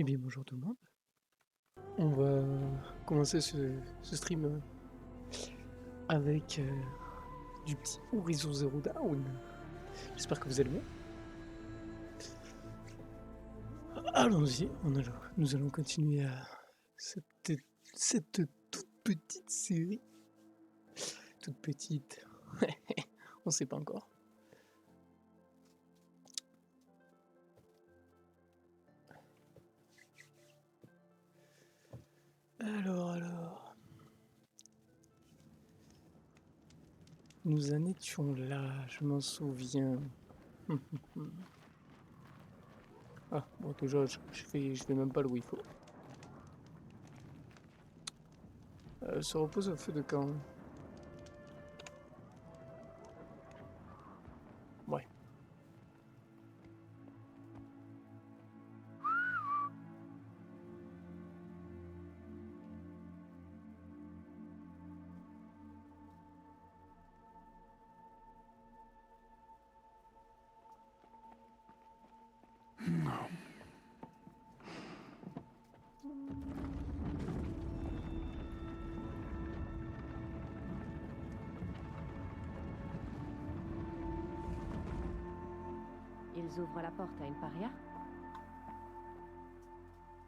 Eh bien, bonjour tout le monde. On va commencer ce stream avec du petit Horizon Zero Dawn. J'espère que vous allez bien. Allons-y, nous allons continuer à cette, cette toute petite série. Toute petite, on ne sait pas encore. Alors. Nous en étions là, je m'en souviens. Ah, bon, déjà, je fais même pas le il faut. Se repose au feu de camp. Ouais. Ils ouvrent la porte à une paria?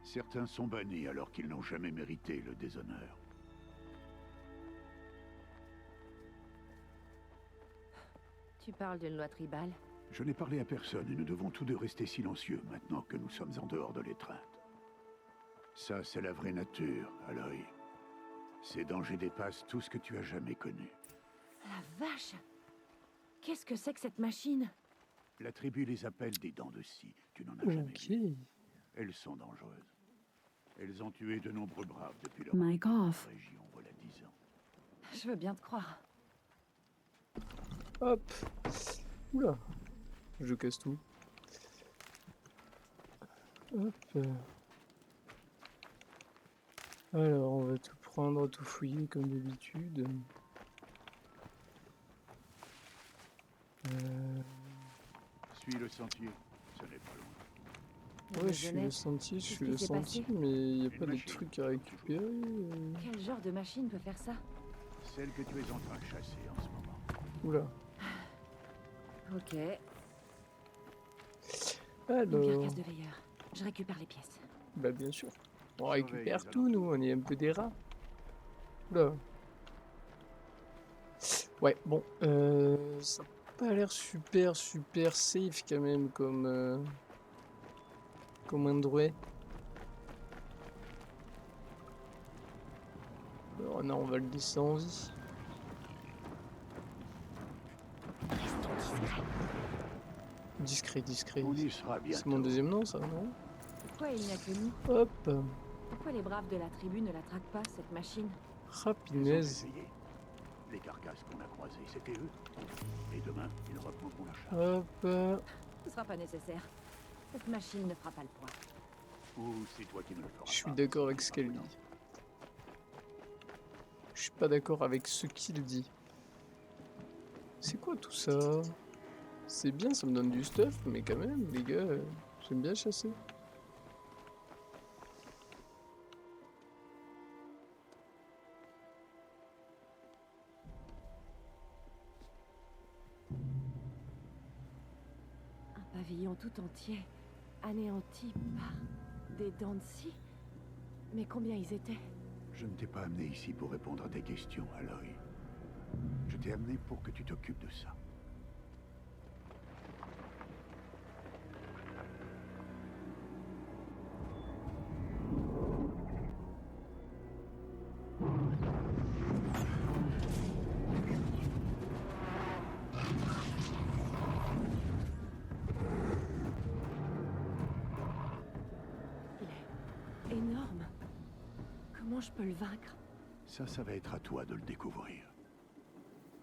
Certains sont bannis alors qu'ils n'ont jamais mérité le déshonneur. Tu parles d'une loi tribale? Je n'ai parlé à personne et nous devons tous deux rester silencieux maintenant que nous sommes en dehors de l'étreinte. Ça, c'est la vraie nature, Aloy. Ces dangers dépassent tout ce que tu as jamais connu. La vache! Qu'est-ce que c'est que cette machine? La tribu les appelle des dents de scie. Tu n'en as jamais Ok. vu. Elles sont dangereuses. Elles ont tué de nombreux braves depuis leur Mic arrivée dans off. la région, voilà 10 ans. Je veux bien te croire. Hop. Oula. Je casse tout. Hop. Alors, on va tout prendre, tout fouiller comme d'habitude. Suis le sentier, ce n'est pas loin. Ouais, Les je suis le jeunettes, sentier, je qu'est-ce suis qui le s'est sentier, passé? mais il n'y a Une pas de machine, trucs à comme récupérer. Quel genre de machine peut faire ça? Celle que tu es en train de chasser en ce moment. Oula. Ok. Une Alors, carcasse de veilleur. Je récupère les pièces. bah bien sûr. On Surveille récupère les tout, nous, on est un peu des rats. Oula. Ouais, bon, ça n'a pas l'air super safe quand même comme Android. Alors non, on va le laisser en vie. Discret, discret. On y sera C'est bientôt. mon deuxième nom, ça, non? Pourquoi il n'y a que nous? Hop, Pourquoi les braves de la tribu ne la traquent pas, cette machine? Ils ont rapinaise. essayé. Les carcasses qu'on a croisées, c'était eux. Et demain, ils reprendront la charge. Hop, Ce sera pas nécessaire. Cette machine ne fera pas le poids. Ou c'est toi qui ne le feras je suis pas. d'accord avec ce qu'elle dit. Je suis pas d'accord avec ce qu'il dit. C'est quoi tout ça? C'est bien, ça me donne du stuff, mais quand même, les gars, j'aime bien chasser. Un pavillon tout entier, anéanti par des dents de scie. Mais combien ils étaient? Je ne t'ai pas amené ici pour répondre à tes questions, Aloy. Je t'ai amené pour que tu t'occupes de ça. Il est énorme. Comment je peux le vaincre? Ça va être à toi de le découvrir.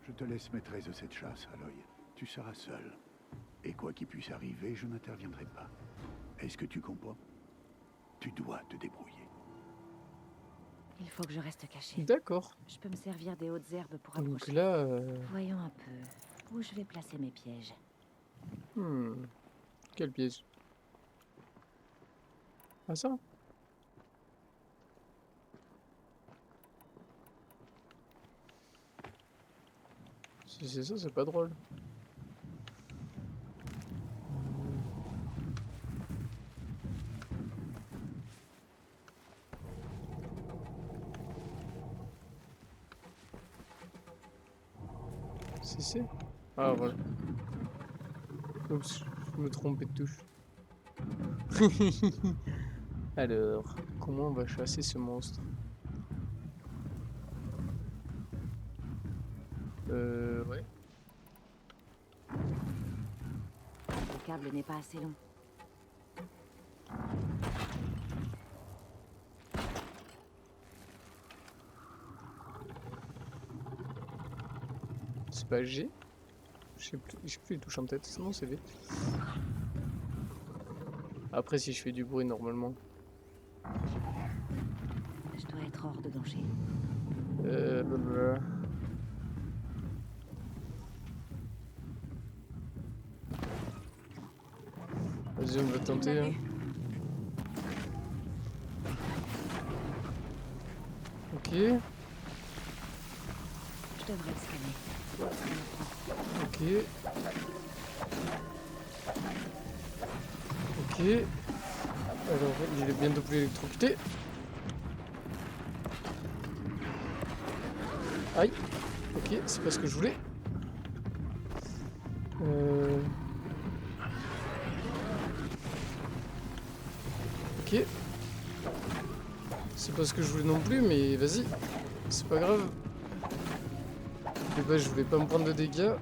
Je te laisse maîtresse de cette chasse, Aloy. Tu seras seule. Et quoi qu'il puisse arriver, je n'interviendrai pas. Est-ce que tu comprends? Tu dois te débrouiller. Il faut que je reste caché. D'accord. Je peux me servir des hautes herbes pour Donc approcher. là, Voyons un peu où je vais placer mes pièges. quel piège. Ah ça? Si c'est ça, c'est pas drôle. Si c'est? Ah voilà. Oups, je me trompais de touche. Alors, comment on va chasser ce monstre? Ouais. Le câble n'est pas assez long. C'est pas G? Je sais plus les touches en tête, sinon c'est V. Après, si je fais du bruit normalement. Je dois être hors de danger. Blablabla. Vas-y, on va tenter. Hein. Ok, Je devrais le scanner. ok. Ok. Alors, il est bientôt plus électrocuté. Aïe. Ok, c'est pas ce que je voulais. Ok. C'est pas ce que je voulais non plus, mais vas-y. C'est pas grave. De base, je voulais pas me prendre de dégâts.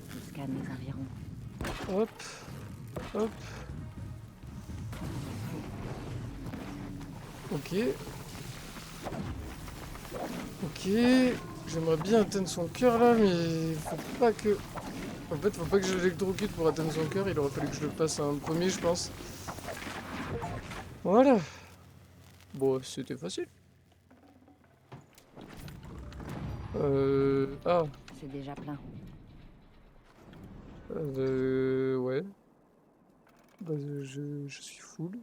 Je scanne les environs. Hop. Hop. Ok. Ok. J'aimerais bien atteindre son cœur là, mais faut pas que... En fait, faut pas que je l'électrocute pour atteindre son cœur. Il aurait fallu que je le fasse en premier, je pense. Voilà. Bon, c'était facile. Ah. C'est déjà plein. Ouais. Bah, je suis full.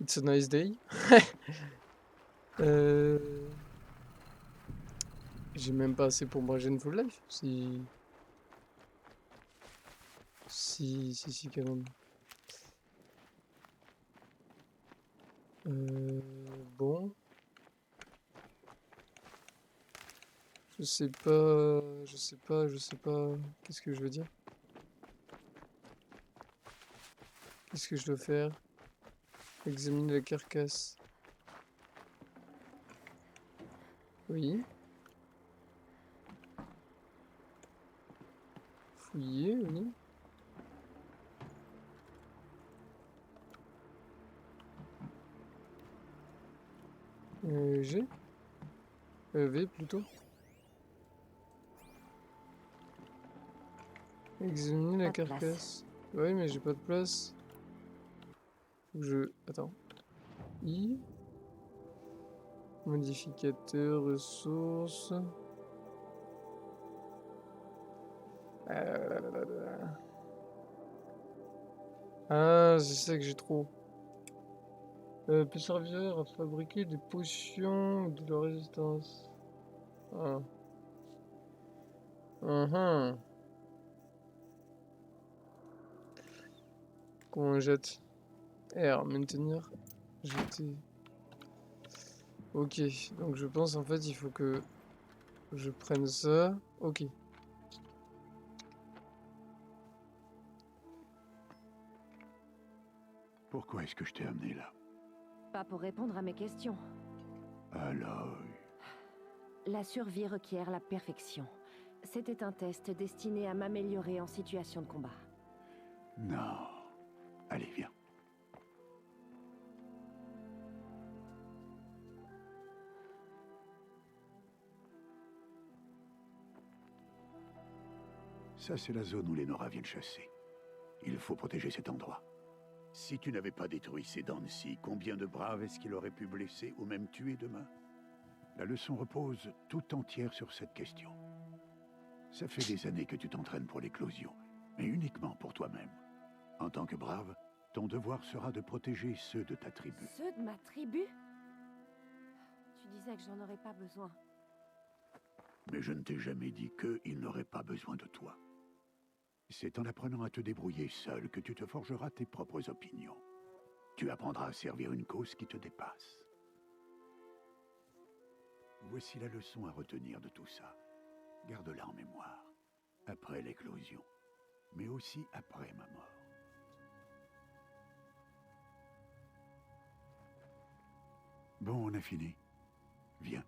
It's a nice day. J'ai même pas assez pour me régénérer full life. Si, quand même. Bon. Je sais pas. Qu'est-ce que je veux dire? Qu'est-ce que je dois faire? Examiner la carcasse. Oui. Fouiller, oui. G? V plutôt. Examiner la Pas de place. carcasse. Oui, mais j'ai pas de place. Faut que je... Attends. I. Modificateur, ressources. Ah, c'est ça que j'ai trop. Peut servir à fabriquer des potions de la résistance. Ah. Mhm. Comment on jette? R, maintenir. Jeter. Ok, donc je pense en fait il faut que je prenne ça. Ok. Pourquoi est-ce que je t'ai amené là? Pas pour répondre à mes questions. Alors, La survie requiert la perfection. C'était un test destiné à m'améliorer en situation de combat. non. Allez, viens. Ça, c'est la zone où les Nora viennent chasser. Il faut protéger cet endroit. Si tu n'avais pas détruit ces Dancy, combien de braves est-ce qu'il aurait pu blesser ou même tuer demain? La leçon repose tout entière sur cette question. Ça fait des années que tu t'entraînes pour l'éclosion, mais uniquement pour toi-même. En tant que brave, ton devoir sera de protéger ceux de ta tribu. Ceux de ma tribu? Tu disais que j'en aurais pas besoin. Mais je ne t'ai jamais dit qu'ils n'auraient pas besoin de toi. C'est en apprenant à te débrouiller seul que tu te forgeras tes propres opinions. Tu apprendras à servir une cause qui te dépasse. Voici la leçon à retenir de tout ça. Garde-la en mémoire. Après l'éclosion, mais aussi après ma mort. Bon, on a fini. Viens.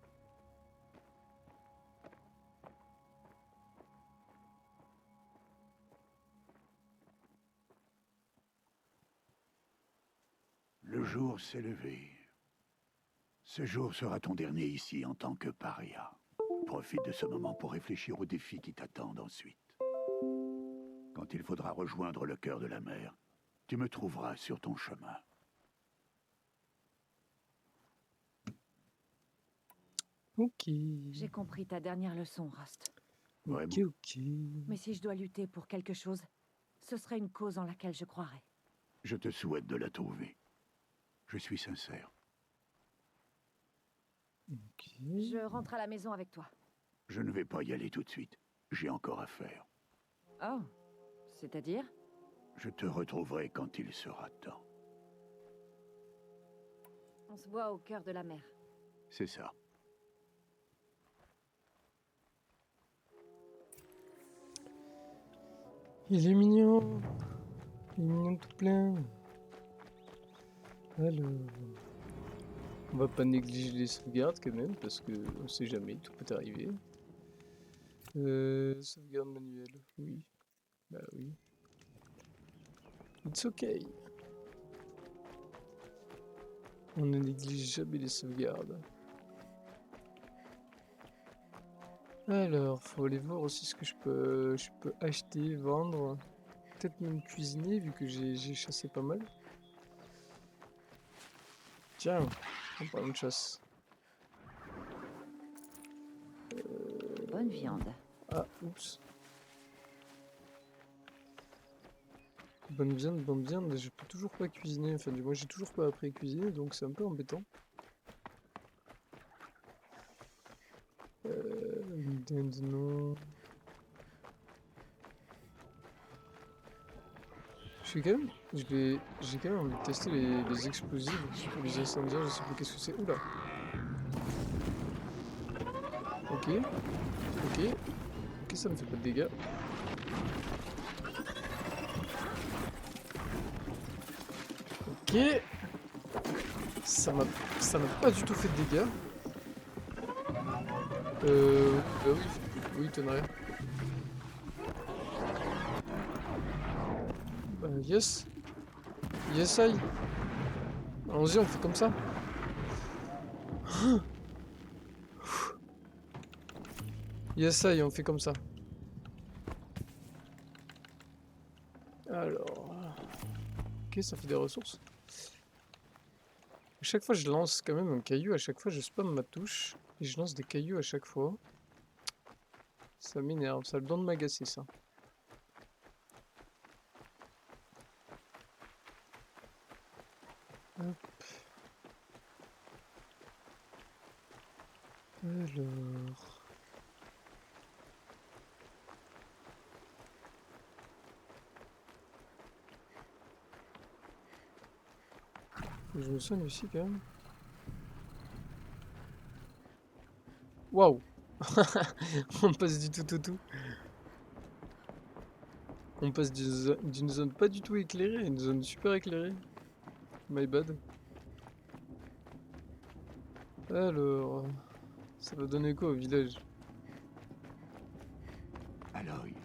Le jour s'est levé. Ce jour sera ton dernier ici en tant que paria. Profite de ce moment pour réfléchir aux défis qui t'attendent ensuite. Quand il faudra rejoindre le cœur de la mer, tu me trouveras sur ton chemin. Ok. J'ai compris ta dernière leçon, Rust. Vraiment. Ok. Mais si je dois lutter pour quelque chose, ce serait une cause en laquelle je croirais. Je te souhaite de la trouver. Je suis sincère. Ok. Je rentre à la maison avec toi. Je ne vais pas y aller tout de suite. J'ai encore à faire. Oh, c'est-à-dire? Je te retrouverai quand il sera temps. On se voit au cœur de la mer. C'est ça. Il est mignon. Il est mignon tout plein. Alors, on va pas négliger les sauvegardes quand même parce que on sait jamais, tout peut arriver. Sauvegarde manuelle, oui. Bah oui. It's okay. On ne néglige jamais les sauvegardes. Alors, faut aller voir aussi ce que je peux acheter, vendre, peut-être même cuisiner vu que j'ai chassé pas mal. Tiens, en parlant de chasse. Bonne viande. Ah, oups. Bonne viande, je peux toujours pas cuisiner, enfin du moins j'ai toujours pas appris à cuisiner, donc c'est un peu embêtant. Dinde, non. J'ai quand même envie de tester les explosifs ou les incendiaires, je sais plus qu'est-ce que c'est. Oula. Ok. Ok. Ok, ça me fait pas de dégâts. Ok. Ça m'a pas du tout fait de dégâts. Bah oui. Oui, tonnerre. Yes. Yes, I. Allons-y, on fait comme ça. Yes, I, on fait comme ça. Alors... Ok, ça fait des ressources. À chaque fois, je lance quand même un caillou. À chaque fois, je spamme ma touche. Et je lance des cailloux à chaque fois. Ça m'énerve. Ça a le don de m'agacer, ça. Hop. Alors... Je me soigne aussi quand même. Waouh. On passe du tout au tout. On passe d'une zone pas du tout éclairée à une zone super éclairée. My bad. Alors... Ça va donner quoi au village? Aloy,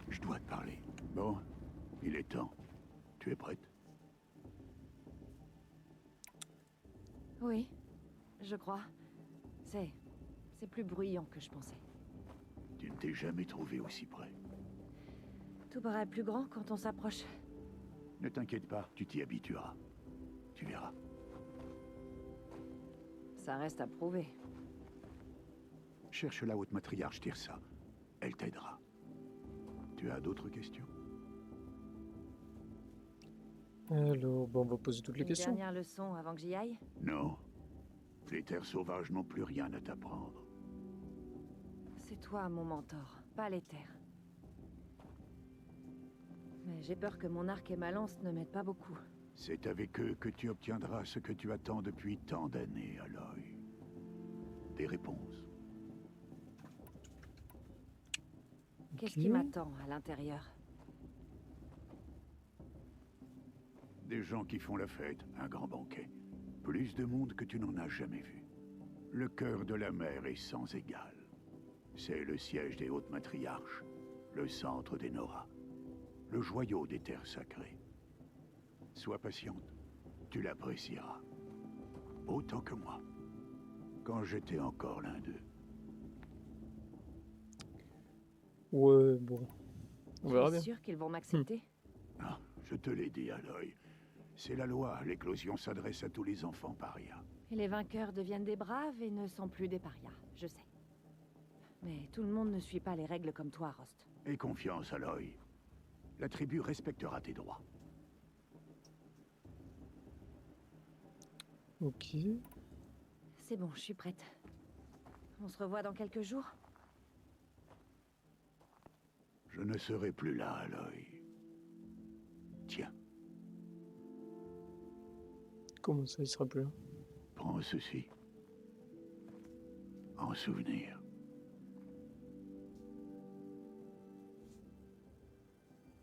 je dois te parler. Bon, il est temps. Tu es prête? Oui, je crois. C'est plus bruyant que je pensais. Tu ne t'es jamais trouvé aussi près. Tout paraît plus grand quand on s'approche. Ne t'inquiète pas, tu t'y habitueras. Tu verras. Ça reste à prouver. Cherche la haute matriarche Tirsa. Elle t'aidera. Tu as d'autres questions? Alors, bon, on va poser toutes les Une questions. dernière leçon avant que j'y aille? Non. Les terres sauvages n'ont plus rien à t'apprendre. C'est toi mon mentor, pas les terres. Mais j'ai peur que mon arc et ma lance ne m'aident pas beaucoup. C'est avec eux que tu obtiendras ce que tu attends depuis tant d'années, Aloy. Des réponses. Qu'est-ce Ok. qui m'attend à l'intérieur? Des gens qui font la fête, un grand banquet. Plus de monde que tu n'en as jamais vu. Le cœur de la mer est sans égal. C'est le siège des hautes matriarches, le centre des Nora, le joyau des terres sacrées. Sois patiente, tu l'apprécieras. Autant que moi, quand j'étais encore l'un d'eux. Ouais, bon. On verra Tu bien. es sûr qu'ils vont m'accepter? Ah, je te l'ai dit, Aloy. C'est la loi, l'éclosion s'adresse à tous les enfants parias. Et les vainqueurs deviennent des braves et ne sont plus des parias, je sais. Mais tout le monde ne suit pas les règles comme toi, Rost. Aie confiance, Aloy. La tribu respectera tes droits. Ok. C'est bon, je suis prête. On se revoit dans quelques jours? Je ne serai plus là, Aloy. Tiens, Comment ça, il sera plus là? prends ceci. En souvenir.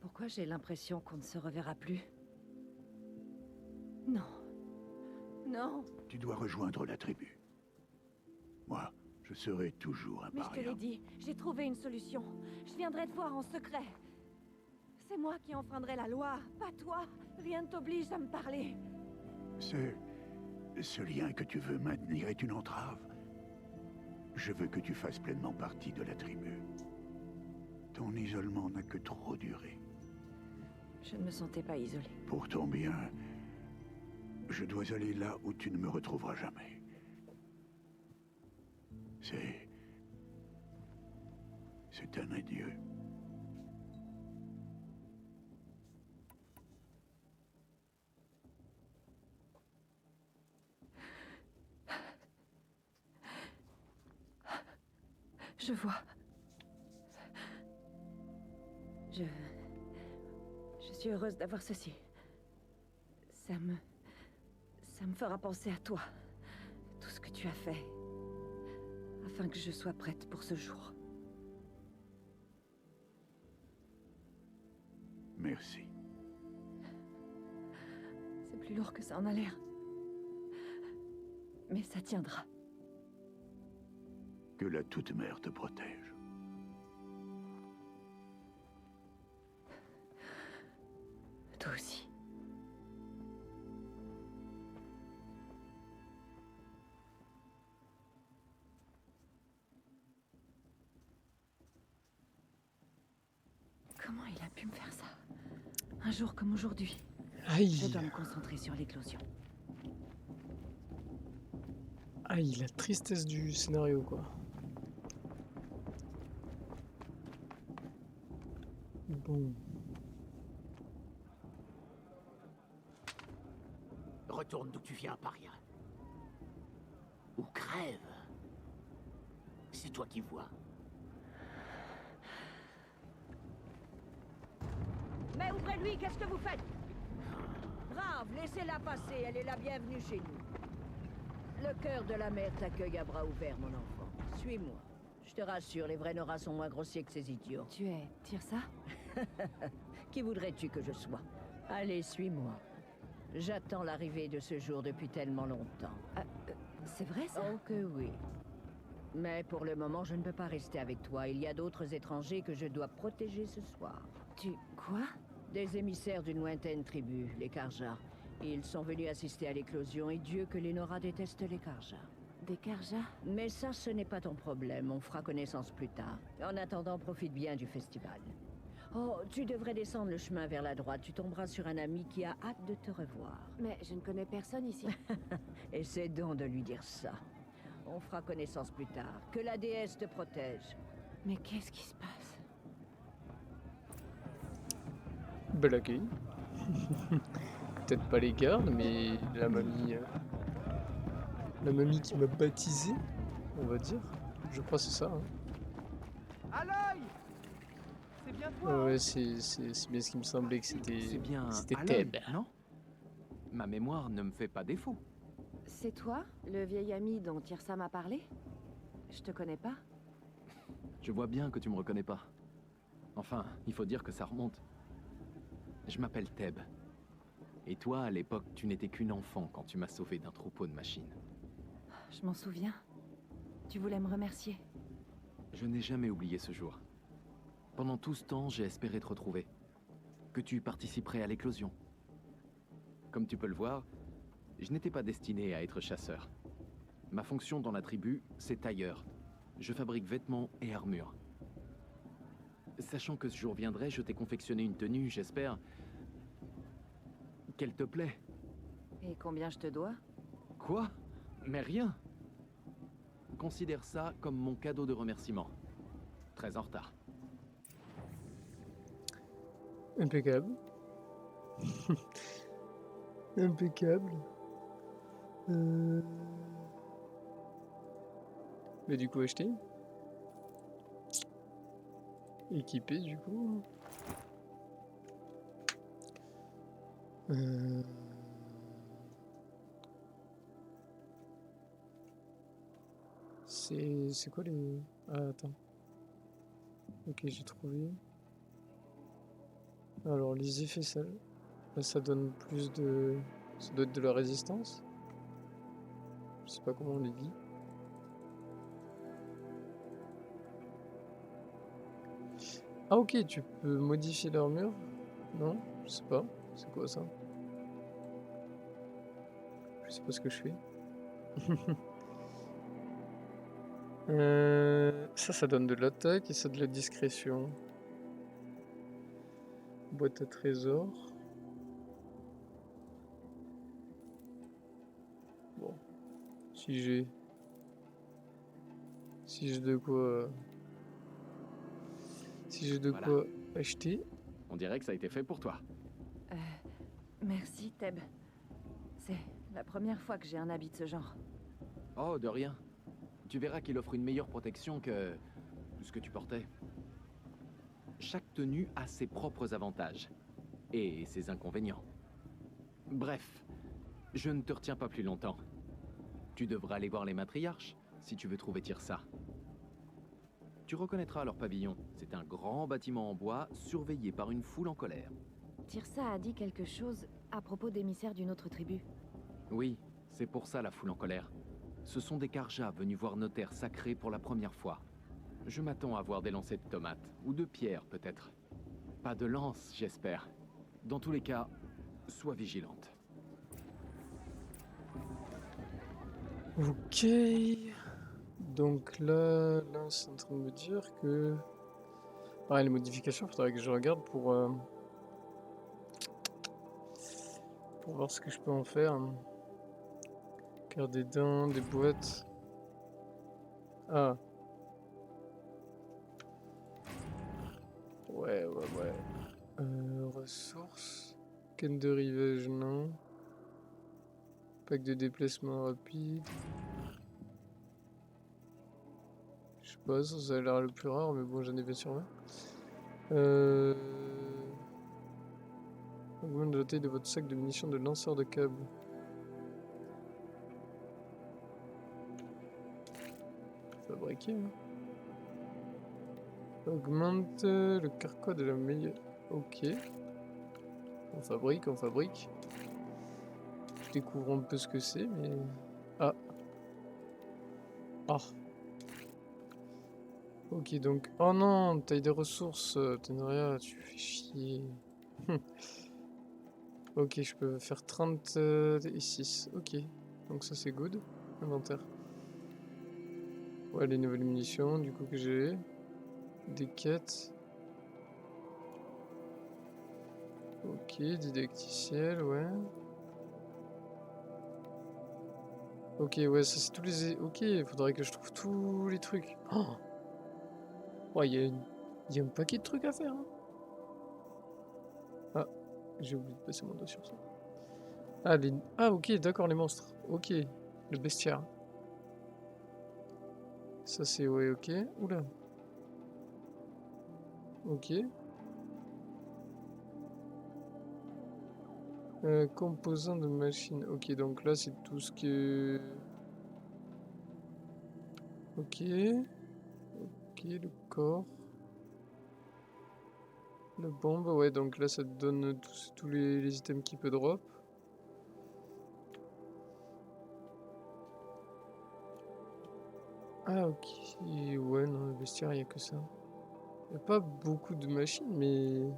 Pourquoi j'ai l'impression qu'on ne se reverra plus? Non. Non. Tu dois rejoindre la tribu. Moi, je serai toujours un Mais je te paria. l'ai dit, j'ai trouvé une solution. Je viendrai te voir en secret. C'est moi qui enfreindrai la loi, pas toi. Rien ne t'oblige à me parler. Ce lien que tu veux maintenir est une entrave. Je veux que tu fasses pleinement partie de la tribu. Ton isolement n'a que trop duré. Je ne me sentais pas isolée. Pour ton bien, je dois aller là où tu ne me retrouveras jamais. C'est un adieu. Je vois. Je suis heureuse d'avoir ceci. Ça me fera penser à toi. Tout ce que tu as fait. Afin que je sois prête pour ce jour. Merci. C'est plus lourd que ça en a l'air. Mais ça tiendra. Que la Toute-Mère te protège. Toi aussi. Comment il a pu me faire ça? Un jour comme aujourd'hui. Aïe. Je dois me concentrer sur l'éclosion. Aïe, la tristesse du scénario, quoi. Bon. Retourne d'où tu viens, paria. Ou crève. C'est toi qui vois. Mais ouvrez-lui, qu'est-ce que vous faites? Brave, laissez-la passer, elle est la bienvenue chez nous. Le cœur de la mer t'accueille à bras ouverts, mon enfant. Suis-moi. Je te rassure, les vrais Nora sont moins grossiers que ces idiots. Tu es Tirsa? Qui voudrais-tu que je sois? Allez, suis-moi. J'attends l'arrivée de ce jour depuis tellement longtemps. C'est vrai ça? Oh que oui. Mais pour le moment, je ne peux pas rester avec toi. Il y a d'autres étrangers que je dois protéger ce soir. Tu... quoi? Des émissaires d'une lointaine tribu, les Karja. Ils sont venus assister à l'éclosion et Dieu que les Nora détestent les Karja. Des Karja? Mais ça, ce n'est pas ton problème. On fera connaissance plus tard. En attendant, profite bien du festival. Oh, tu devrais descendre le chemin vers la droite. Tu tomberas sur un ami qui a hâte de te revoir. Mais je ne connais personne ici. Essaie donc de lui dire ça. On fera connaissance plus tard. Que la déesse te protège. Mais qu'est-ce qui se passe? Bel accueil. Peut-être pas les gardes, mais la mamie qui m'a baptisé, on va dire. Je crois que c'est ça. Hein. Aloy! C'est bien toi, Ouais, hein? ouais, c'est bien ce qui me semblait que C'est c'était bien c'était Aloy, Thèbes. non? Ma mémoire ne me fait pas défaut. C'est toi, le vieil ami dont Tirsa m'a parlé? Je te connais pas. Je vois bien que tu me reconnais pas. Enfin, il faut dire que ça remonte. Je m'appelle Thèbes. Et toi, à l'époque, tu n'étais qu'une enfant quand tu m'as sauvé d'un troupeau de machines. Je m'en souviens. Tu voulais me remercier. Je n'ai jamais oublié ce jour. Pendant tout ce temps, j'ai espéré te retrouver. Que tu participerais à l'éclosion. Comme tu peux le voir, je n'étais pas destiné à être chasseur. Ma fonction dans la tribu, c'est tailleur. Je fabrique vêtements et armures. Sachant que ce jour viendrait, je t'ai confectionné une tenue, j'espère qu'elle te plaît. Et combien je te dois? Quoi? Mais rien. Considère ça comme mon cadeau de remerciement. Très en retard. Impeccable. Impeccable. Mais du coup acheté. Équipé du coup. C'est quoi les... Ah attends. Ok, j'ai trouvé. Alors les effets, ça, là, ça donne plus de... Ça doit être de la résistance. Je sais pas comment on les dit. Ah ok, tu peux modifier l'armure. Non, je sais pas. C'est quoi ça? Je sais pas ce que je fais. Ça donne de l'attaque et ça de la discrétion. Boîte à trésor. Bon, si j'ai de quoi, si j'ai de Voilà. quoi acheter. On dirait que ça a été fait pour toi. Merci, Thèbes. C'est la première fois que j'ai un habit de ce genre. Oh, de rien. Tu verras qu'il offre une meilleure protection que ce que tu portais. Chaque tenue a ses propres avantages et ses inconvénients. Bref, je ne te retiens pas plus longtemps. Tu devras aller voir les matriarches si tu veux trouver Tirsa. Tu reconnaîtras leur pavillon. C'est un grand bâtiment en bois surveillé par une foule en colère. Tirsa a dit quelque chose à propos d'émissaires d'une autre tribu. Oui, c'est pour ça la foule en colère. Ce sont des Karjas venus voir nos terres sacrées pour la première fois. Je m'attends à voir des lancers de tomates, ou de pierres peut-être. Pas de lance, j'espère. Dans tous les cas, sois vigilante. Ok. Donc là c'est en train de me dire que... Pareil, les modifications, il faudrait que je regarde pour voir ce que je peux en faire. Cœur des dents, des boîtes. Ah. Ouais. Ressources. Canne de rivage, non. Pack de déplacement rapide. Je sais pas, ça a l'air le plus rare, mais bon, j'en ai bien sûr un. Augmente la taille de votre sac de munitions de lanceur de câbles. Fabriquer, hein. Augmente le carquois de la meilleure. Ok. On fabrique. Je découvre un peu ce que c'est, mais... Ah. Ah. Ok, donc... Oh non, taille des ressources, Tenria, tu fais chier. Ok, je peux faire 30 et 6. Ok, donc ça c'est good. Inventaire. Ouais, les nouvelles munitions, du coup, que j'ai. Des quêtes. Ok, didacticiel, ouais. Ok, ouais, ça c'est tous les... Ok, il faudrait que je trouve tous les trucs. Oh ouais, il y a un paquet de trucs à faire. Hein. Ah, j'ai oublié de passer mon doigt sur ça. Ah, ah ok, d'accord, les monstres. Ok, le bestiaire. Ça c'est... Ouais, ok. Oula. Ok. Composants de machine. Ok, donc là c'est tout ce que... Ok. Ok, le corps. La bombe, ouais, donc là ça te donne tous les items qui peut drop. Ah ok, ouais, non, le bestiaire, il n'y a que ça. Il n'y a pas beaucoup de machines, mais...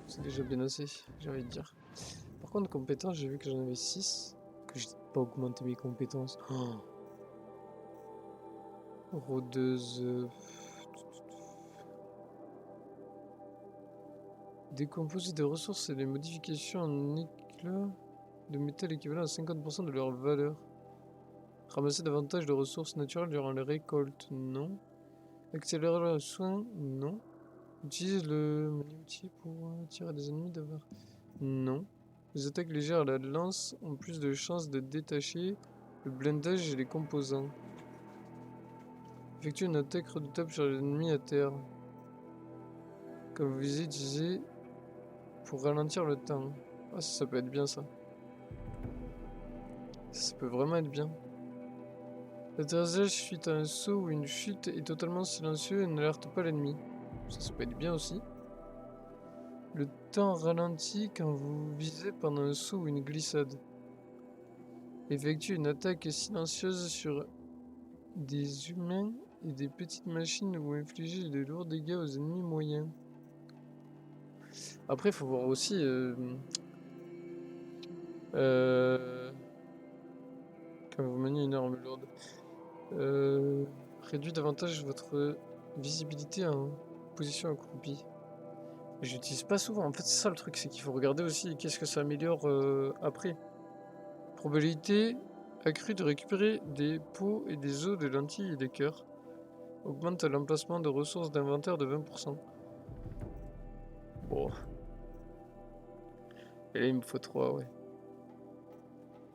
C'est déjà bien assez, j'ai envie de dire. Par contre, compétences, j'ai vu que j'en avais 6. Que j'ai pas augmenté mes compétences. Oh. Rôdeuse... Décomposer des ressources et des modifications en éclat de métal équivalent à 50% de leur valeur. Ramasser davantage de ressources naturelles durant les récoltes, non. Accélérer le soin, non. Utilise le manu-outil pour tirer des ennemis d'avoir, non. Les attaques légères à la lance ont plus de chances de détacher le blindage et les composants. Effectue une attaque redoutable sur l'ennemi à terre. Comme vous visez, utilisez pour ralentir le temps. Ah, ça peut être bien ça. Ça peut vraiment être bien. L'atterrissage suite à un saut ou une chute est totalement silencieux et n'alerte pas l'ennemi. Ça peut être bien aussi. Le temps ralentit quand vous visez pendant un saut ou une glissade. Effectue une attaque silencieuse sur des humains et des petites machines ou infliger de lourds dégâts aux ennemis moyens. Après, il faut voir aussi... quand vous maniez une arme lourde. Réduit davantage votre visibilité en position accroupie. J'utilise pas souvent. En fait, c'est ça le truc, c'est qu'il faut regarder aussi qu'est-ce que ça améliore après. Probabilité accrue de récupérer des pots et des os de lentilles et des cœurs. Augmente l'emplacement de ressources d'inventaire de 20%. Bon. Et là, il me faut 3, ouais.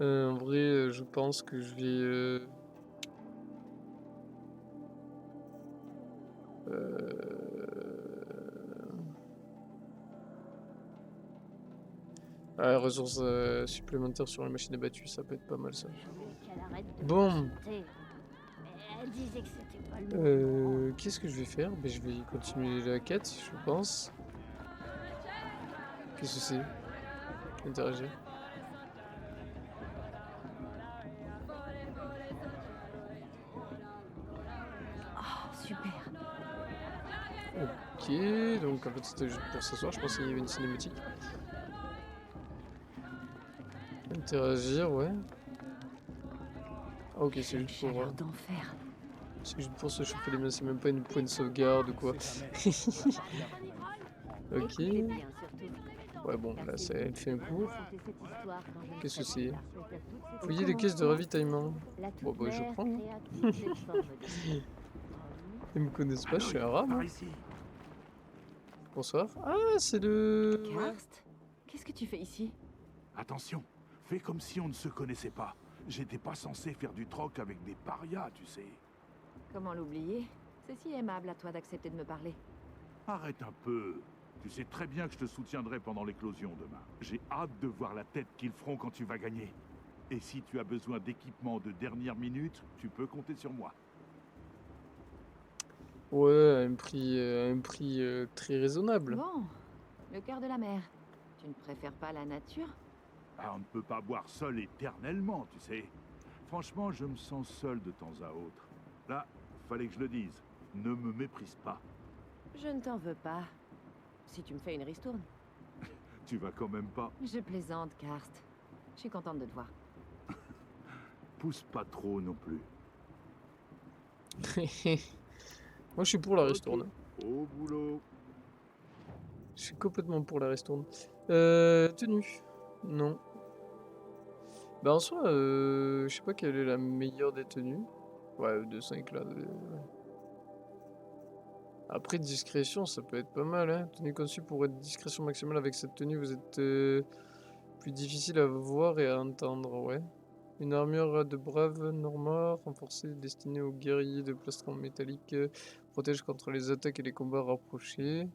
En vrai, je pense que je vais... Ah, ressources supplémentaires sur les machines abattues, ça peut être pas mal ça. Bon. Qu'est-ce que je vais faire? Ben, je vais continuer la quête, je pense. Qu'est-ce que c'est? Interagir. Oh, super. Ok, donc en fait c'était juste pour ce soir, je pensais qu'il y avait une cinématique. Interagir, ouais. Ah ok, c'est juste pour... c'est juste pour se chauffer les mains, c'est même pas une point de sauvegarde ou quoi. Ok. Ouais bon, là ça elle fait un cours. Qu'est-ce que c'est? Fouiller les caisses de ravitaillement. Bon bah je prends. Ils me connaissent pas, je suis arabe. Hein. Bonsoir. Ah c'est le... Karst, qu'est-ce que tu fais ici? Attention, fais comme si on ne se connaissait pas. J'étais pas censé faire du troc avec des parias, tu sais. Comment l'oublier? C'est si aimable à toi d'accepter de me parler. Arrête un peu. Tu sais très bien que je te soutiendrai pendant l'éclosion demain. J'ai hâte de voir la tête qu'ils feront quand tu vas gagner. Et si tu as besoin d'équipement de dernière minute, tu peux compter sur moi. Ouais, un prix très raisonnable. Bon, le cœur de la mer. Tu ne préfères pas la nature? Ah, on ne peut pas boire seul éternellement, tu sais. Franchement, je me sens seul de temps à autre. Là, fallait que je le dise. Ne me méprise pas. Je ne t'en veux pas. Si tu me fais une ristourne. Tu vas quand même pas. Je plaisante, Karst. Je suis contente de te voir. Pousse pas trop non plus. Moi je suis pour la ristourne. Au boulot. Je Je suis complètement pour la ristourne. Tenue. Non. Bah en soi, je sais pas quelle est la meilleure des tenues. Ouais, de 5 là. Ouais. Après, discrétion, ça peut être pas mal, hein. Tenue conçue pour être discrétion maximale. Avec cette tenue, vous êtes plus difficile à voir et à entendre, ouais. Une armure de brave Norma renforcée destinée aux guerriers de plastron métallique protège contre les attaques et les combats rapprochés.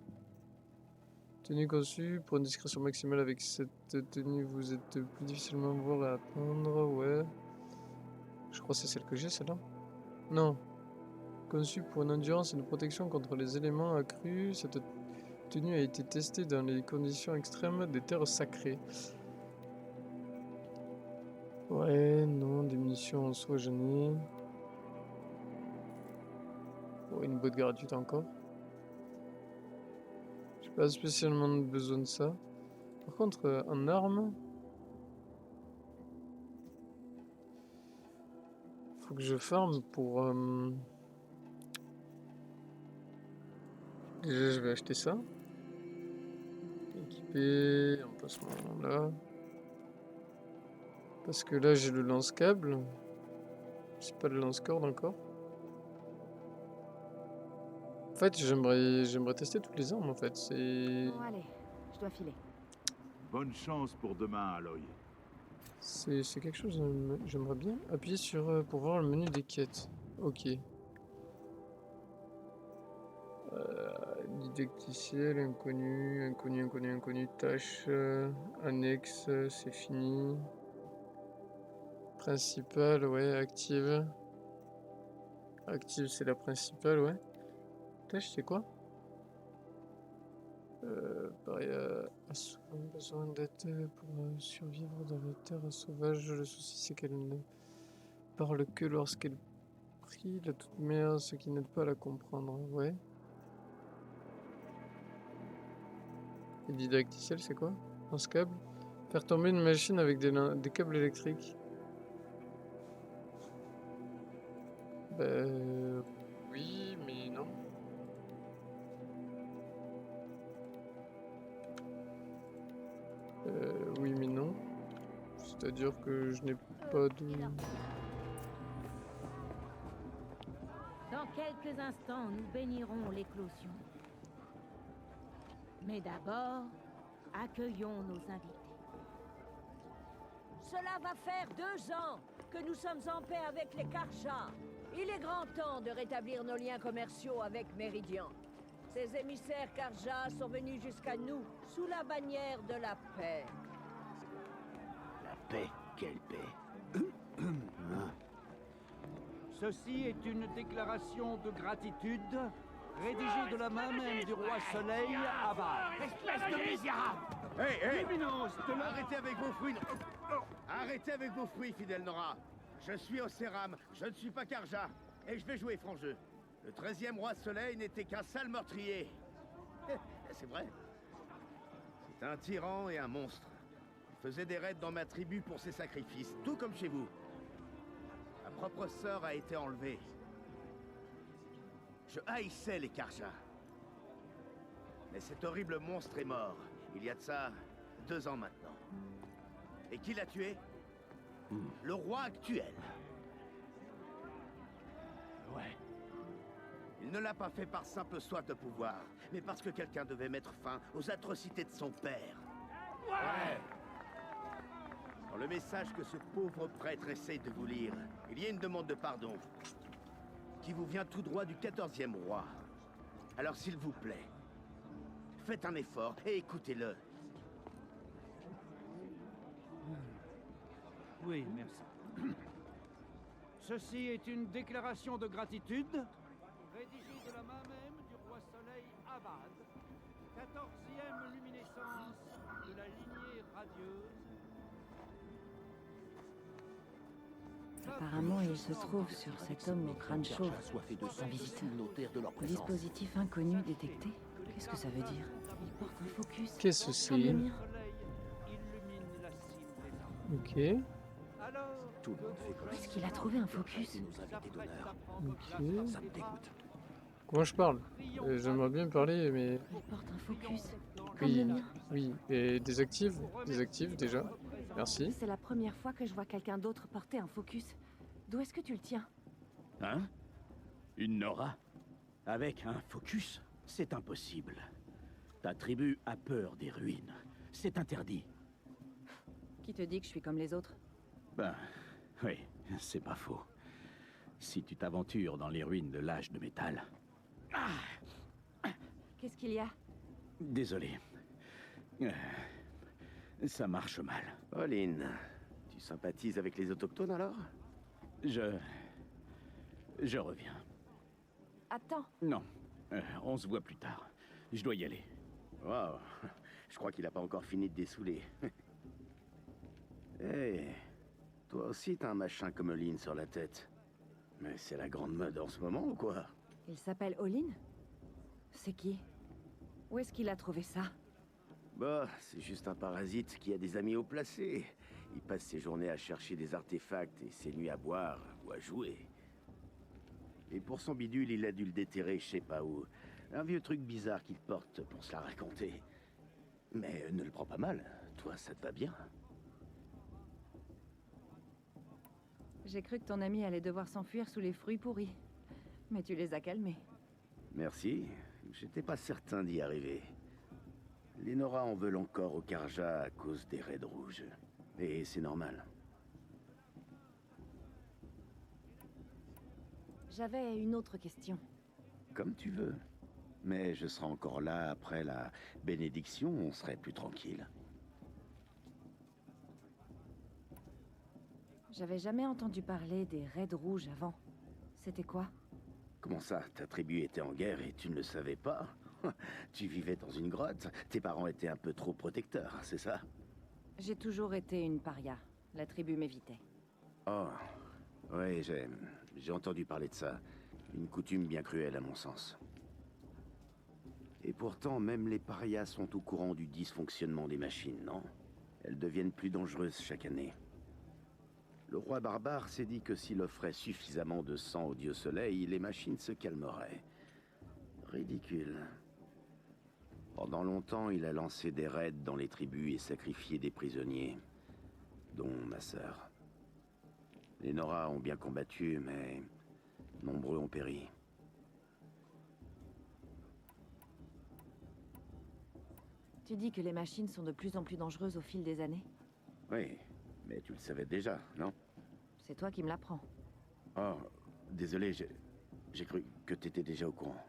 Tenue conçue pour une discrétion maximale. Avec cette tenue, vous êtes plus difficilement à voir et à attendre, ouais. Je crois que c'est celle que j'ai, celle-là. Non. Conçue pour une endurance et une protection contre les éléments accrus, cette tenue a été testée dans les conditions extrêmes des terres sacrées. Ouais, non, des munitions en soi, j'en ai. Oh, une botte gratuite encore. J'ai pas spécialement besoin de ça. Par contre, en armes, faut que je farme pour... Déjà, je vais acheter ça. Équiper, emplacement là. Parce que là, j'ai le lance-câble. C'est pas le lance-corde encore. En fait, j'aimerais tester toutes les armes en fait. Bon, allez, je dois filer. Bonne chance pour demain, Aloy. C'est quelque chose j'aimerais bien appuyer sur pour voir le menu des quêtes. Ok. Didacticiel, inconnu, tâche, annexe, c'est fini. Principale, ouais, active. Active, c'est la principale, ouais. Tâche, c'est quoi? Pareil, besoin d'aide pour survivre dans les terres sauvages. Le souci, c'est qu'elle ne parle que lorsqu'elle prie la toute mère, ce qui n'aide pas à la comprendre, ouais. Et didacticiel, c'est quoi? Un câble? Faire tomber une machine avec des câbles électriques. Oui, mais non. Oui, mais non. C'est-à-dire que je n'ai pas de... Dans quelques instants, nous bénirons l'éclosion. Mais d'abord, accueillons nos invités. Cela va faire 2 ans que nous sommes en paix avec les Karja. Il est grand temps de rétablir nos liens commerciaux avec Méridian. Ces émissaires Karja sont venus jusqu'à nous sous la bannière de la paix. La paix? Quelle paix? Ceci est une déclaration de gratitude rédigée de la main même du roi Soleil, Avad. Espèce de misérable! Hé, arrêtez avec vos fruits. Arrêtez avec vos fruits, fidèle Nora. Je suis Océram, je ne suis pas Karja. Et je vais jouer franc jeu. Le 13e roi Soleil n'était qu'un sale meurtrier. C'est vrai. C'est un tyran et un monstre. Il faisait des raids dans ma tribu pour ses sacrifices, tout comme chez vous. Ma propre sœur a été enlevée. Je haïssais les Karja. Mais cet horrible monstre est mort. Il y a de ça 2 ans maintenant. Et qui l'a tué? Le roi actuel. Ouais. Il ne l'a pas fait par simple soif de pouvoir, mais parce que quelqu'un devait mettre fin aux atrocités de son père. Ouais. Dans le message que ce pauvre prêtre essaye de vous lire, il y a une demande de pardon qui vous vient tout droit du 14e roi. Alors s'il vous plaît, faites un effort et écoutez-le. Oui, merci. Ceci est une déclaration de gratitude rédigée de la main même du roi Soleil Avad, 14e luminescence de la lignée radieuse. Apparemment, il se trouve sur cet homme au crâne chauve un visiteur. Dispositif inconnu détecté. Qu'est-ce que ça veut dire? Il porte un focus. Qu'est-ce que c'est? Comme le mien. Ok. Tout le monde fait comme Est-ce qu'il a trouvé un focus? nos invités d'honneur. Ok. Ça me dégoûte. Comment je parle? J'aimerais bien parler, mais... Il porte un focus. Comme le mien. oui. Et désactive déjà. Merci. C'est la première fois que je vois quelqu'un d'autre porter un focus. D'où est-ce que tu le tiens? Hein? Une Nora? Avec un focus? C'est impossible. Ta tribu a peur des ruines. C'est interdit. Qui te dit que je suis comme les autres? Ben, oui, c'est pas faux. Si tu t'aventures dans les ruines de l'âge de métal... Qu'est-ce qu'il y a? Désolé. Ça marche mal. Pauline, tu sympathises avec les autochtones alors? Je reviens. Attends. Non, on se voit plus tard. Je dois y aller. Waouh, je crois qu'il a pas encore fini de dessouler. Hé, toi aussi t'as un machin comme Olin sur la tête. Mais c'est la grande mode en ce moment ou quoi? Il s'appelle Olin? C'est qui? Où est-ce qu'il a trouvé ça? Bah, c'est juste un parasite qui a des amis haut placés. Il passe ses journées à chercher des artefacts et ses nuits à boire ou à jouer. Et pour son bidule, il a dû le déterrer je sais pas où. Un vieux truc bizarre qu'il porte pour se la raconter. Mais ne le prends pas mal, toi ça te va bien? J'ai cru que ton ami allait devoir s'enfuir sous les fruits pourris. Mais tu les as calmés. Merci, j'étais pas certain d'y arriver. Les Nora en veulent encore au Karja à cause des raids rouges. Et c'est normal. J'avais une autre question. Comme tu veux. Mais je serai encore là après la bénédiction, on serait plus tranquille. J'avais jamais entendu parler des raids rouges avant. C'était quoi? Comment ça, ta tribu était en guerre et tu ne le savais pas? Tu vivais dans une grotte, tes parents étaient un peu trop protecteurs, c'est ça? J'ai toujours été une paria. La tribu m'évitait. Oh, oui, j'ai entendu parler de ça. Une coutume bien cruelle à mon sens. Et pourtant, même les parias sont au courant du dysfonctionnement des machines, non? Elles deviennent plus dangereuses chaque année. Le roi barbare s'est dit que s'il offrait suffisamment de sang au dieu soleil, les machines se calmeraient. Ridicule. Pendant longtemps, il a lancé des raids dans les tribus et sacrifié des prisonniers, dont ma sœur. Les Nora ont bien combattu, mais nombreux ont péri. Tu dis que les machines sont de plus en plus dangereuses au fil des années? Oui, mais tu le savais déjà, non? C'est toi qui me l'apprends. Oh, désolé, j'ai cru que t'étais déjà au courant.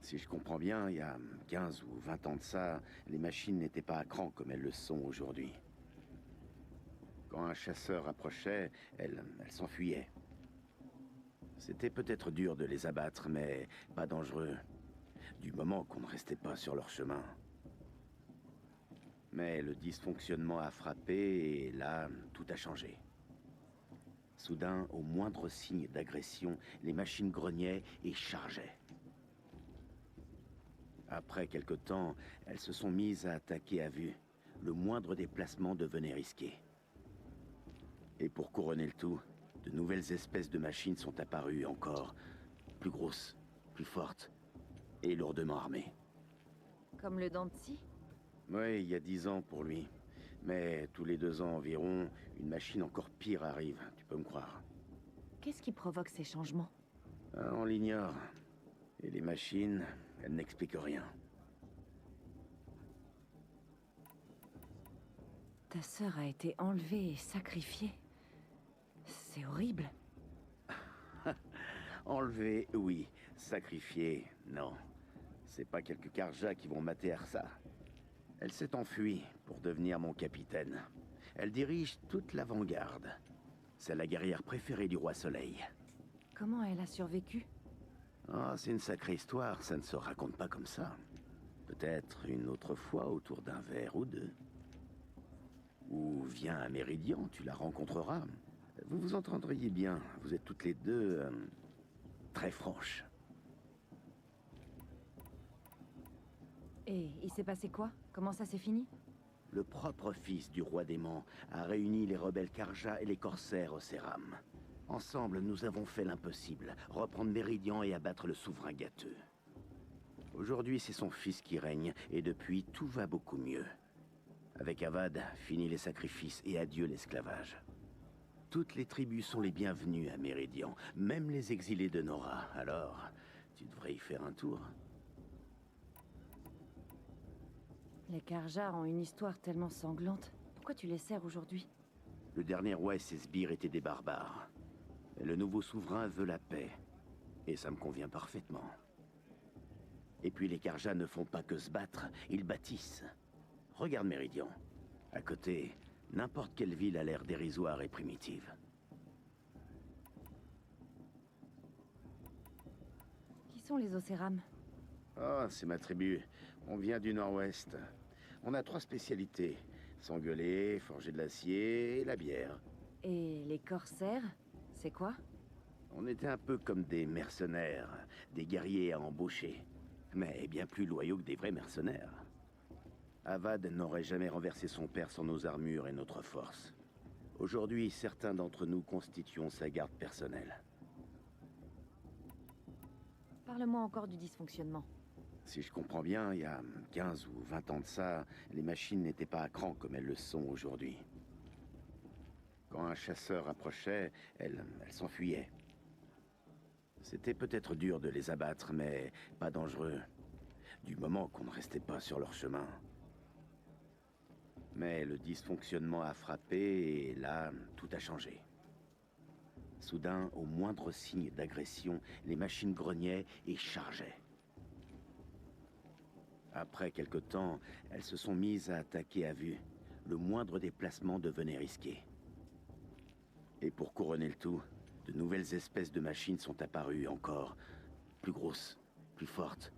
Si je comprends bien, il y a 15 ou 20 ans de ça, les machines n'étaient pas à cran comme elles le sont aujourd'hui. Quand un chasseur approchait, elles s'enfuyaient. C'était peut-être dur de les abattre, mais pas dangereux. Du moment qu'on ne restait pas sur leur chemin. Mais le dysfonctionnement a frappé et là, tout a changé. Soudain, au moindre signe d'agression, les machines grognaient et chargeaient. Après quelque temps, elles se sont mises à attaquer à vue. Le moindre déplacement devenait risqué. Et pour couronner le tout, de nouvelles espèces de machines sont apparues encore plus grosses, plus fortes et lourdement armées. Comme le Danti? Oui, il y a 10 ans pour lui. Mais tous les 2 ans environ, une machine encore pire arrive, tu peux me croire. Qu'est-ce qui provoque ces changements? Ah, on l'ignore. Et les machines, elles n'expliquent rien. Ta sœur a été enlevée et sacrifiée. C'est horrible. Enlever, oui. Sacrifier, non. C'est pas quelques Karja qui vont mater Arsa. Elle s'est enfuie pour devenir mon capitaine. Elle dirige toute l'avant-garde. C'est la guerrière préférée du roi Soleil. Comment elle a survécu? Ah, c'est une sacrée histoire, ça ne se raconte pas comme ça. Peut-être une autre fois autour d'un verre ou deux. Ou viens à Méridian, tu la rencontreras. Vous vous entendriez bien, vous êtes toutes les deux très franches. Et il s'est passé quoi? Comment ça s'est fini? Le propre fils du roi démon a réuni les rebelles Karja et les corsaires au Céram. Ensemble, nous avons fait l'impossible, reprendre Méridian et abattre le souverain gâteux. Aujourd'hui, c'est son fils qui règne, et depuis, tout va beaucoup mieux. Avec Avad, fini les sacrifices et adieu l'esclavage. Toutes les tribus sont les bienvenues à Méridian, même les exilés de Nora. Alors, tu devrais y faire un tour. Les Karja ont une histoire tellement sanglante. Pourquoi tu les sers aujourd'hui? Le dernier roi et ses sbires étaient des barbares. Et le nouveau souverain veut la paix. Et ça me convient parfaitement. Et puis les Karja ne font pas que se battre, ils bâtissent. Regarde Méridian. À côté, n'importe quelle ville a l'air dérisoire et primitive. Qui sont les Océram? Oh, c'est ma tribu. On vient du nord-ouest. On a 3 spécialités. S'engueuler, forger de l'acier et la bière. Et les corsaires, c'est quoi? On était un peu comme des mercenaires, des guerriers à embaucher. Mais bien plus loyaux que des vrais mercenaires. Avad n'aurait jamais renversé son père sans nos armures et notre force. Aujourd'hui, certains d'entre nous constituons sa garde personnelle. Parle-moi encore du dysfonctionnement. Si je comprends bien, il y a 15 ou 20 ans de ça, les machines n'étaient pas à cran comme elles le sont aujourd'hui. Quand un chasseur approchait, elles s'enfuyaient. C'était peut-être dur de les abattre, mais pas dangereux. Du moment qu'on ne restait pas sur leur chemin. Mais le dysfonctionnement a frappé et là, tout a changé. Soudain, au moindre signe d'agression, les machines grognaient et chargeaient. Après quelque temps, elles se sont mises à attaquer à vue. Le moindre déplacement devenait risqué. Et pour couronner le tout, de nouvelles espèces de machines sont apparues encore, plus grosses, plus fortes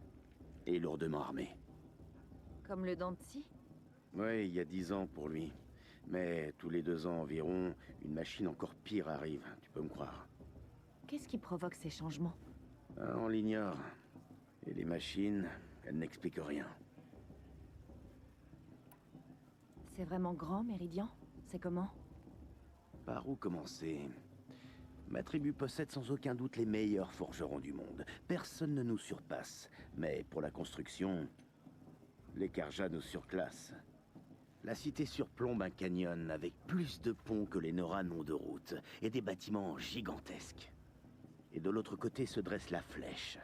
et lourdement armées. Comme le Danti? Oui, il y a 10 ans pour lui. Mais tous les 2 ans environ, une machine encore pire arrive, tu peux me croire. Qu'est-ce qui provoque ces changements? Ah, on l'ignore. Et les machines, elles n'expliquent rien. C'est vraiment grand, Méridian? C'est comment? Par où commencer? Ma tribu possède sans aucun doute les meilleurs forgerons du monde. Personne ne nous surpasse. Mais pour la construction, les Karja nous surclassent. La cité surplombe un canyon avec plus de ponts que les Nora n'ont de route, et des bâtiments gigantesques. Et de l'autre côté se dresse la flèche.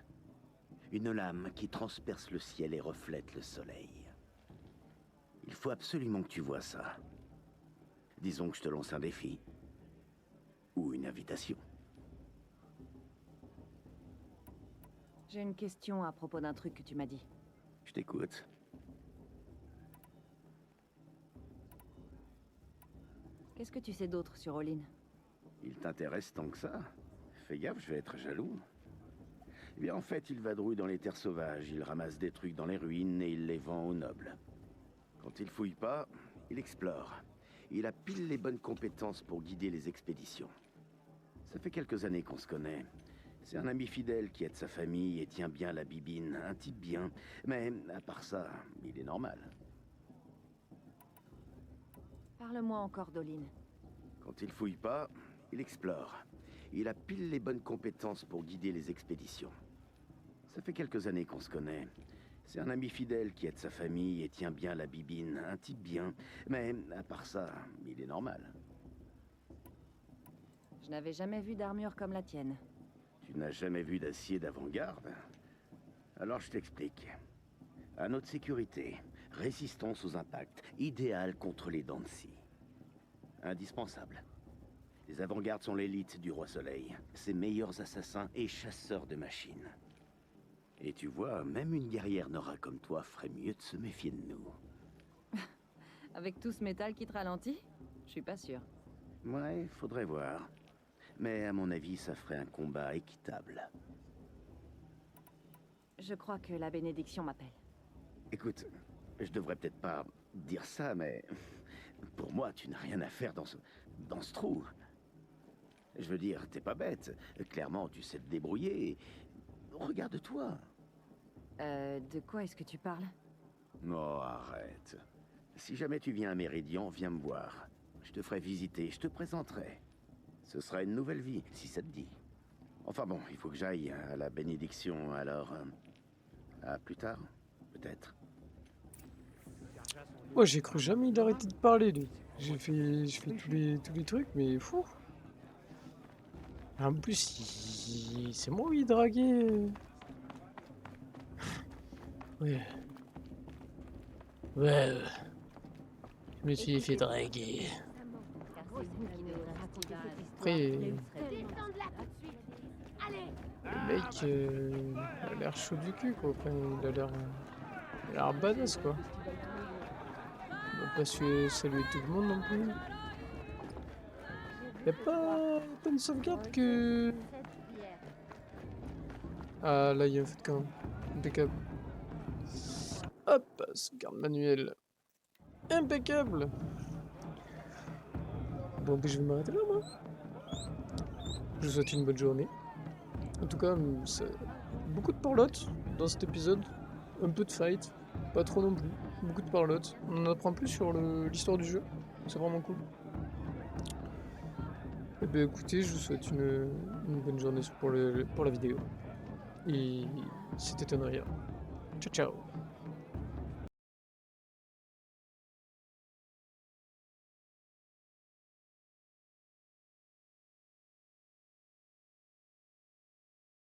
Une lame qui transperce le ciel et reflète le soleil. Il faut absolument que tu vois ça. Disons que je te lance un défi. Ou une invitation. J'ai une question à propos d'un truc que tu m'as dit. Je t'écoute. Qu'est-ce que tu sais d'autre sur Olin? Il t'intéresse tant que ça? Fais gaffe, je vais être jaloux. Eh bien, en fait, il vadrouille dans les terres sauvages, il ramasse des trucs dans les ruines et il les vend aux nobles. Quand il fouille pas, il explore. Il a pile les bonnes compétences pour guider les expéditions. Ça fait quelques années qu'on se connaît. C'est un ami fidèle qui aide sa famille et tient bien la bibine, un type bien. Mais à part ça, il est normal. Parle-moi encore d'Olin. Quand il fouille pas, il explore. Il a pile les bonnes compétences pour guider les expéditions. Ça fait quelques années qu'on se connaît. C'est un ami fidèle qui aide sa famille et tient bien la bibine, un type bien. Mais à part ça, il est normal. Je n'avais jamais vu d'armure comme la tienne. Tu n'as jamais vu d'acier d'avant-garde? Alors je t'explique. À notre sécurité, résistance aux impacts, idéal contre les Danti. Indispensable. Les avant-gardes sont l'élite du Roi Soleil, ses meilleurs assassins et chasseurs de machines. Et tu vois, même une guerrière Nora comme toi ferait mieux de se méfier de nous. Avec tout ce métal qui te ralentit? Je suis pas sûre. Ouais, faudrait voir. Mais à mon avis, ça ferait un combat équitable. Je crois que la bénédiction m'appelle. Écoute, je devrais peut-être pas dire ça, mais... Pour moi, tu n'as rien à faire dans ce trou. Je veux dire, t'es pas bête. Clairement, tu sais te débrouiller. Regarde-toi. De quoi est-ce que tu parles? Oh, arrête. Si jamais tu viens à Méridian, viens me voir. Je te ferai visiter, je te présenterai. Ce sera une nouvelle vie, si ça te dit. Enfin bon, il faut que j'aille à la bénédiction, alors... À plus tard, peut-être. Moi, j'ai cru jamais il arrêtait de parler, lui. Je fais tous les trucs, mais fou. En plus, c'est moi où il draguait. Ouais. Ouais. Je me suis fait draguer. Après, le mec, il a l'air chaud du cul, quoi. Enfin, il a l'air badass, quoi. Il va pas saluer tout le monde non plus. Y'a pas une sauvegarde que... Ah, là, il y a un fait quand même. Impeccable. Hop, sauvegarde manuelle. Impeccable. Bon, puis je vais m'arrêter là, moi. Je vous souhaite une bonne journée. En tout cas, beaucoup de parlotte dans cet épisode. Un peu de fight. Pas trop non plus. Beaucoup de parlotte. On en apprend plus sur l'histoire du jeu. C'est vraiment cool. Et bien écoutez, je vous souhaite une bonne journée pour la vidéo. Et c'était un rire. Ciao ciao.